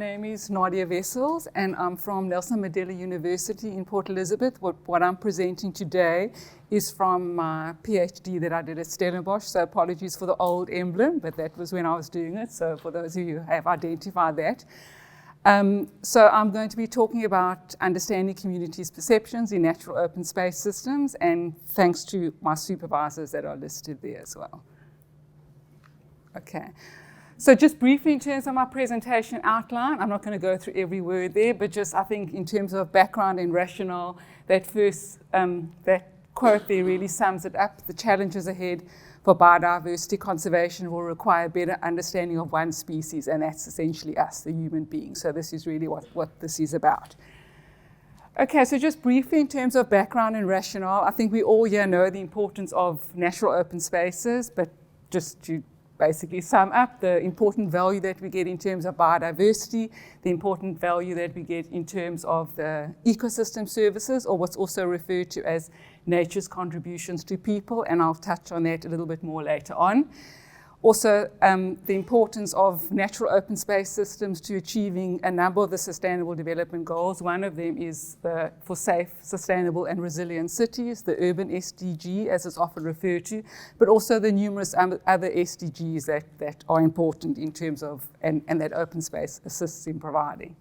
name is Nadia Wessels, and I'm from Nelson Mandela University in Port Elizabeth. What I'm presenting today is from my PhD that I did at Stellenbosch, so apologies for the old emblem, but that was when I was doing it, so for those of you who have identified that. So I'm going to be talking about understanding communities' perceptions in natural open space systems, and thanks to my supervisors that are listed there as well. Okay. So just briefly in terms of my presentation outline, I'm not going to go through every word there, but just I think in terms of background and rationale, that first, that quote there really sums it up. The challenges ahead for biodiversity conservation will require better understanding of one species, and that's essentially us, the human beings. So this is really what this is about. Okay, so just briefly in terms of background and rationale, I think we all here know the importance of natural open spaces, but just to basically sum up the important value that we get in terms of biodiversity, the important value that we get in terms of the ecosystem services, or what's also referred to as nature's contributions to people, and I'll touch on that a little bit more later on. Also, the importance of natural open space systems to achieving a number of the Sustainable Development Goals. One of them is for safe, sustainable and resilient cities, the urban SDG as it's often referred to, but also the numerous other SDGs that are important in terms of, and that open space assists in providing.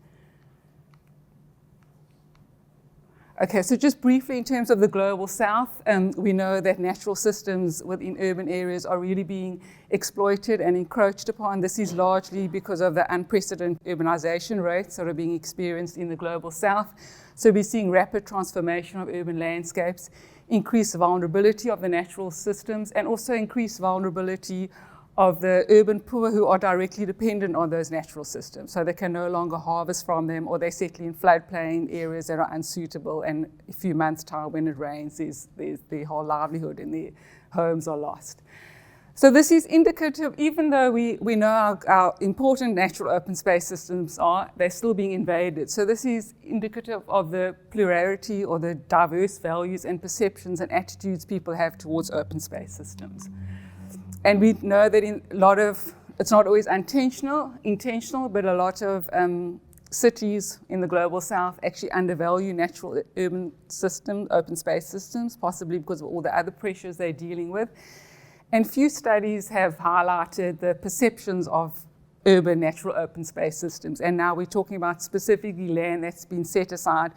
Okay, so just briefly in terms of the global south, we know that natural systems within urban areas are really being exploited and encroached upon. This is largely because of the unprecedented urbanization rates that are being experienced in the global south. So we're seeing rapid transformation of urban landscapes, increased vulnerability of the natural systems, and also increased vulnerability of the urban poor who are directly dependent on those natural systems. So they can no longer harvest from them, or they settle in floodplain areas that are unsuitable, and a few months' time when it rains, their whole livelihood and their homes are lost. So this is indicative, even though we know our important natural open space systems are, they're still being invaded. So this is indicative of the plurality or the diverse values and perceptions and attitudes people have towards open space systems. And we know that in a lot of, it's not always intentional, but a lot of cities in the global south actually undervalue natural urban systems, open space systems, possibly because of all the other pressures they're dealing with. And few studies have highlighted the perceptions of urban natural open space systems. And now we're talking about specifically land that's been set aside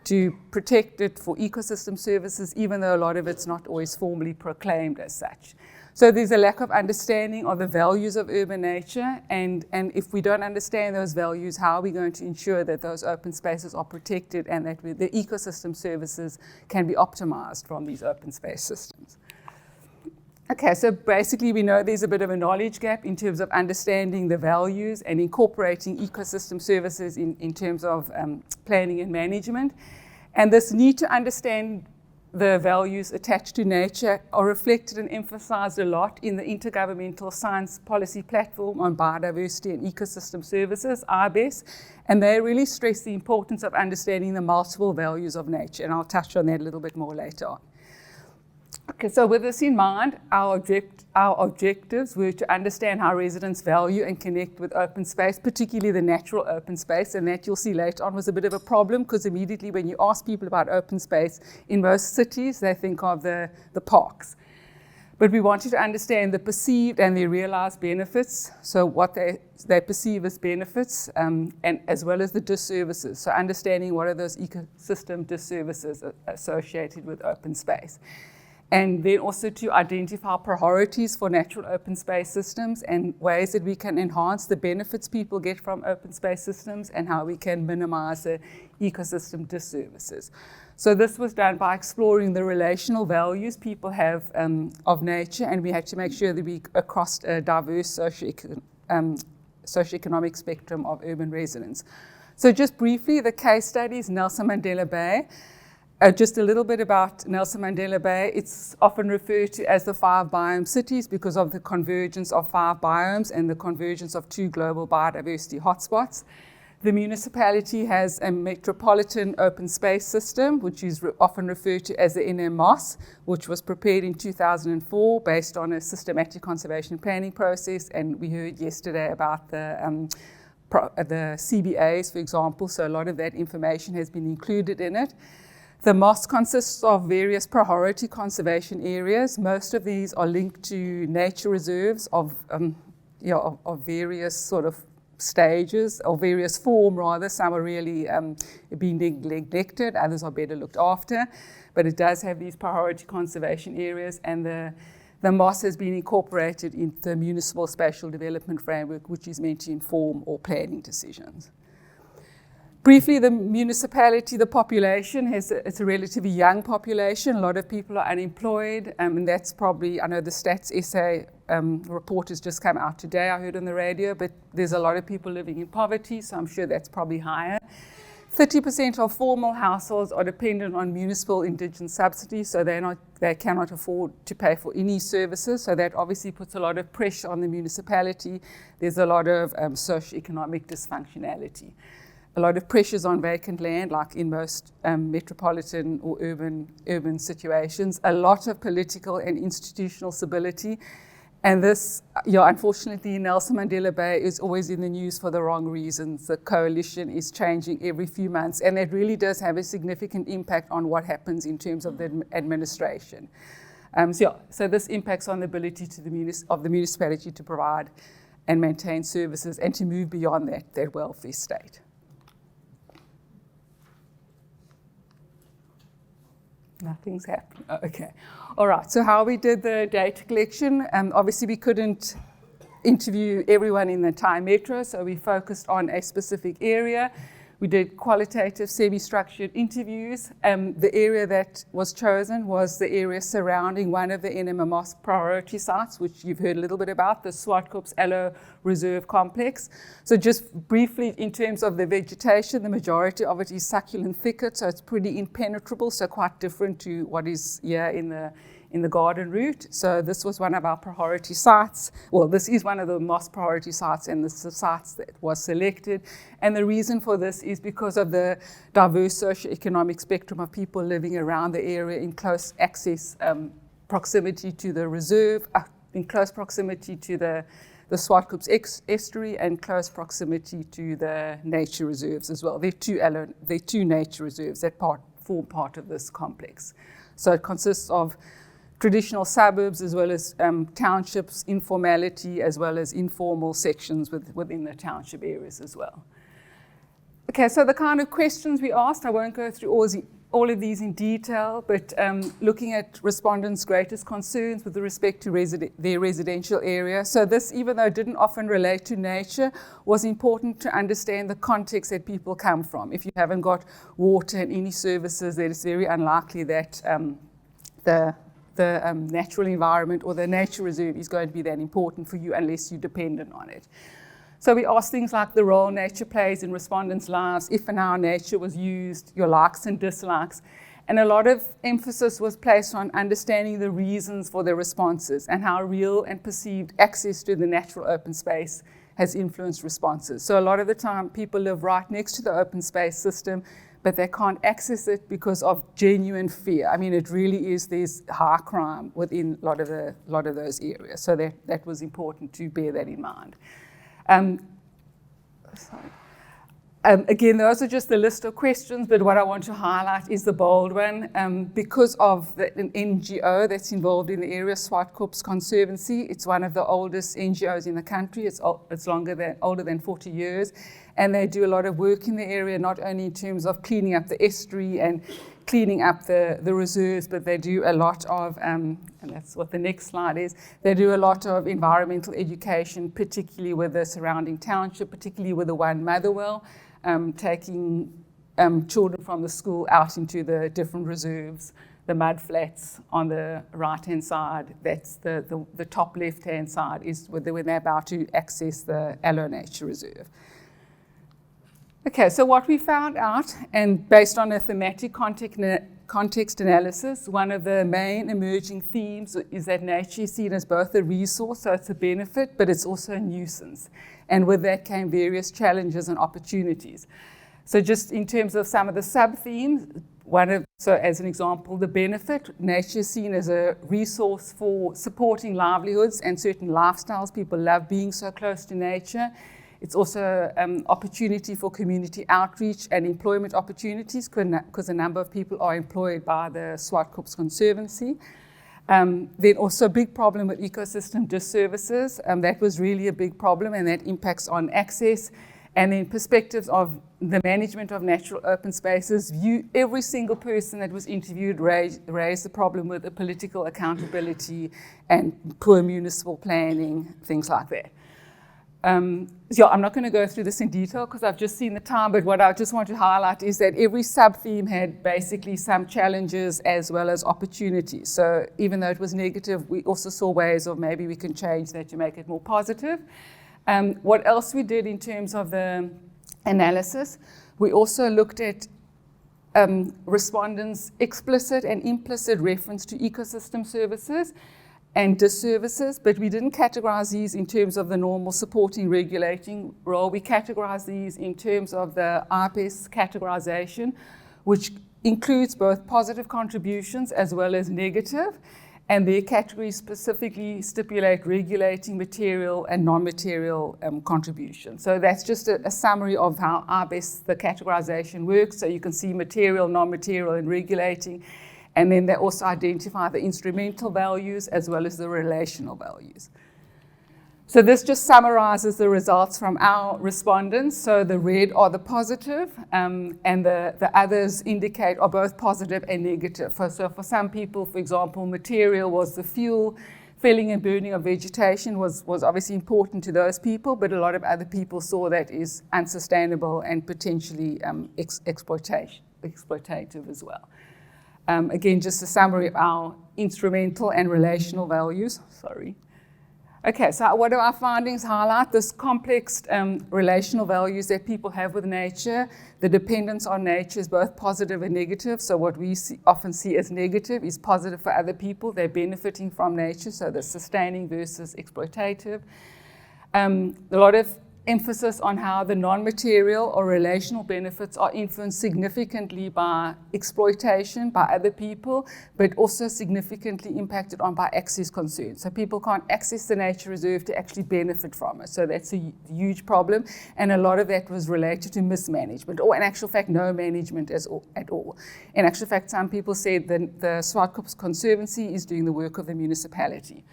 to protect it for ecosystem services, even though a lot of it's not always formally proclaimed as such. So there's a lack of understanding of the values of urban nature, and if we don't understand those values, how are we going to ensure that those open spaces are protected and that the ecosystem services can be optimized from these open space systems? Okay, so basically we know there's a bit of a knowledge gap in terms of understanding the values and incorporating ecosystem services in terms of planning and management. And this need to understand the values attached to nature are reflected and emphasized a lot in the Intergovernmental Science Policy Platform on Biodiversity and Ecosystem Services, 𝐈𝐧𝐿, and they really stress the importance of understanding the multiple values of nature, and I'll touch on that a little bit more later on. Okay, so with this in mind, our objectives were to understand how residents value and connect with open space, particularly the natural open space, and that you'll see later on was a bit of a problem because immediately when you ask people about open space in most cities, they think of the parks. But we wanted to understand the perceived and the realized benefits, so what they perceive as benefits, and as well as the disservices, so understanding what are those ecosystem disservices associated with open space. And then also to identify priorities for natural open space systems and ways that we can enhance the benefits people get from open space systems and how we can minimize the ecosystem disservices. So this was done by exploring the relational values people have of nature, and we had to make sure that we across a diverse socioeconomic spectrum of urban residents. So just briefly, the case studies, Nelson Mandela Bay. Just a little bit about Nelson Mandela Bay. It's often referred to as the 5 biome cities because of the convergence of 5 biomes and the convergence of 2 global biodiversity hotspots. The municipality has a metropolitan open space system, which is often referred to as the NMOS, which was prepared in 2004 based on a systematic conservation planning process. And we heard yesterday about the the CBAs, for example, so a lot of that information has been included in it. The MOS consists of various priority conservation areas. Most of these are linked to nature reserves of various sort of stages, or various form rather. Some are really being neglected, others are better looked after, but it does have these priority conservation areas, and the MOS has been incorporated into the Municipal Spatial Development Framework, which is meant to inform all planning decisions. Briefly, the municipality, the population, it's a relatively young population. A lot of people are unemployed, and that's probably, I know the Stats SA report has just come out today, I heard on the radio, but there's a lot of people living in poverty, so I'm sure that's probably higher. 30% of formal households are dependent on municipal indigent subsidies, so they cannot afford to pay for any services, so that obviously puts a lot of pressure on the municipality. There's a lot of socio-economic dysfunctionality. A lot of pressures on vacant land, like in most metropolitan or urban situations. A lot of political and institutional stability. And this, unfortunately, Nelson Mandela Bay is always in the news for the wrong reasons. The coalition is changing every few months, and that really does have a significant impact on what happens in terms of the administration. So this impacts on the ability of the municipality to provide and maintain services and to move beyond that welfare state. Nothing's happening. Oh, okay. All right. So how we did the data collection, obviously we couldn't interview everyone in the entire metro, so we focused on a specific area. We did qualitative semi-structured interviews. The area that was chosen was the area surrounding one of the NMMOS priority sites, which you've heard a little bit about, the 𝐍𝐞𝐾𝐲 Reserve Complex. So just briefly, in terms of the vegetation, the majority of it is succulent thicket, so it's pretty impenetrable, so quite different to what is here in the garden route. So this was one of our priority sites. Well, this is one of the MOS priority sites, and this is the sites that was selected. And the reason for this is because of the diverse socioeconomic spectrum of people living around the area in close access, proximity to the reserve, in close proximity to the 𝐍𝐞𝐾𝐲 estuary, and close proximity to the nature reserves as well. There are two nature reserves that form part of this complex. So it consists of traditional suburbs as well as townships, informality, as well as informal sections within the township areas as well. Okay, so the kind of questions we asked, I won't go through all of these in detail, but looking at respondents' greatest concerns with respect to their residential area. So this, even though it didn't often relate to nature, was important to understand the context that people come from. If you haven't got water and any services, then it's very unlikely that the natural environment or the nature reserve is going to be that important for you unless you're dependent on it. So we asked things like the role nature plays in respondents' lives, if and how nature was used, your likes and dislikes. And a lot of emphasis was placed on understanding the reasons for their responses and how real and perceived access to the natural open space has influenced responses. So a lot of the time people live right next to the open space system, but they can't access it because of genuine fear. I mean, it really is, there's high crime within a lot of those areas. So that was important to bear that in mind. Again, those are just the list of questions, but what I want to highlight is the bold one. Because of an NGO that's involved in the area, 𝐍𝐞𝐾𝐲 Conservancy, it's one of the oldest NGOs in the country. It's older than 40 years, and they do a lot of work in the area, not only in terms of cleaning up the estuary and cleaning up the reserves, but they do a lot of, and that's what the next slide is, they do a lot of environmental education, particularly with the surrounding township, particularly with the one Motherwell, taking children from the school out into the different reserves, the mud flats on the right-hand side, that's the top left-hand side is when they're about to access the 𝐴LO Nature Reserve. Okay, so what we found out, and based on a thematic context analysis, one of the main emerging themes is that nature is seen as both a resource, so it's a benefit, but it's also a nuisance. And with that came various challenges and opportunities. So just in terms of some of the sub-themes, so as an example, the benefit, nature is seen as a resource for supporting livelihoods and certain lifestyles. People love being so close to nature. It's also opportunity for community outreach and employment opportunities, because a number of people are employed by the 𝐍𝐞𝐿 Conservancy. Then also a big problem with ecosystem disservices. That was really a big problem, and that impacts on access. And then perspectives of the management of natural open spaces. Every single person that was interviewed raised the problem with the political accountability and poor municipal planning, things like that. Yeah, I'm not going to go through this in detail because I've just seen the time, but what I just want to highlight is that every sub-theme had basically some challenges as well as opportunities. So even though it was negative, we also saw ways of maybe we can change that to make it more positive. What else we did in terms of the analysis, we also looked at respondents' explicit and implicit reference to ecosystem services and disservices, but we didn't categorize these in terms of the normal supporting, regulating role. We categorized these in terms of the 𝐈𝐧𝐿 categorization, which includes both positive contributions as well as negative. And their categories specifically stipulate regulating material and non-material contributions. So that's just a summary of how 𝐈𝐧𝐿, the categorization works. So you can see material, non-material, and regulating. And then they also identify the instrumental values as well as the relational values. So this just summarizes the results from our respondents. So the red are the positive, and the others indicate are both positive and negative. So for some people, for example, material was the fuel. Felling and burning of vegetation was obviously important to those people, but a lot of other people saw that as unsustainable and potentially exploitative as well. Again, just a summary of our instrumental and relational values. Sorry. Okay, so what do our findings highlight? This complex relational values that people have with nature. The dependence on nature is both positive and negative. So what we often see as negative is positive for other people. They're benefiting from nature, so the sustaining versus exploitative. A lot of emphasis on how the non-material or relational benefits are influenced significantly by exploitation by other people, but also significantly impacted on by access concerns. So people can't access the nature reserve to actually benefit from it. So that's a huge problem. And a lot of that was related to mismanagement, or in actual fact, no management at all. In actual fact, some people said that the 𝐍𝐞𝐿 Conservancy is doing the work of the municipality.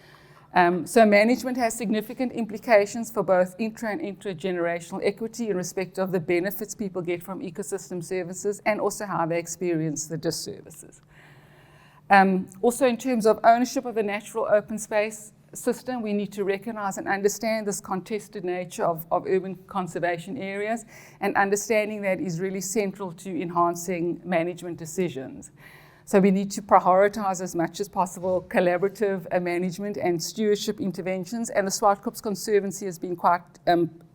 So management has significant implications for both intra and intergenerational equity in respect of the benefits people get from ecosystem services and also how they experience the disservices. Also in terms of ownership of the natural open space system, we need to recognize and understand this contested nature of urban conservation areas, and understanding that is really central to enhancing management decisions. So we need to prioritize as much as possible collaborative management and stewardship interventions, and the 𝐍𝐞𝐿 Conservancy has been quite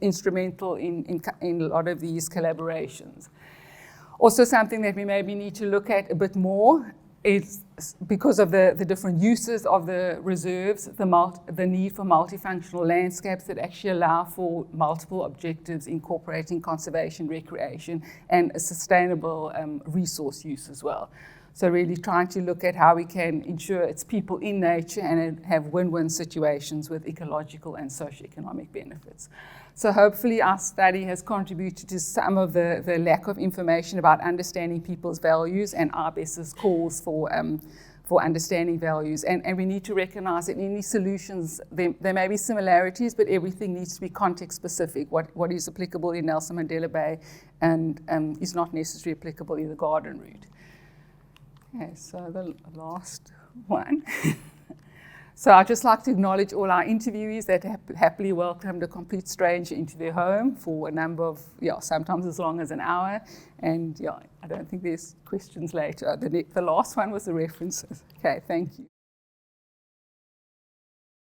instrumental in a lot of these collaborations. Also something that we maybe need to look at a bit more is, because of the different uses of the reserves, the need for multifunctional landscapes that actually allow for multiple objectives incorporating conservation, recreation, and a sustainable resource use as well. So really trying to look at how we can ensure it's people in nature and have win-win situations with ecological and socioeconomic benefits. So hopefully our study has contributed to some of the lack of information about understanding people's values and 𝐈𝐴𝐻's calls for understanding values. And we need to recognize that in these solutions, there may be similarities, but everything needs to be context specific. What is applicable in Nelson Mandela Bay and is not necessarily applicable in the garden route. Okay, so the last one. So I'd just like to acknowledge all our interviewees that happily welcomed a complete stranger into their home for a number of, sometimes as long as an hour. And I don't think there's questions later. The last one was the references. Okay, thank you.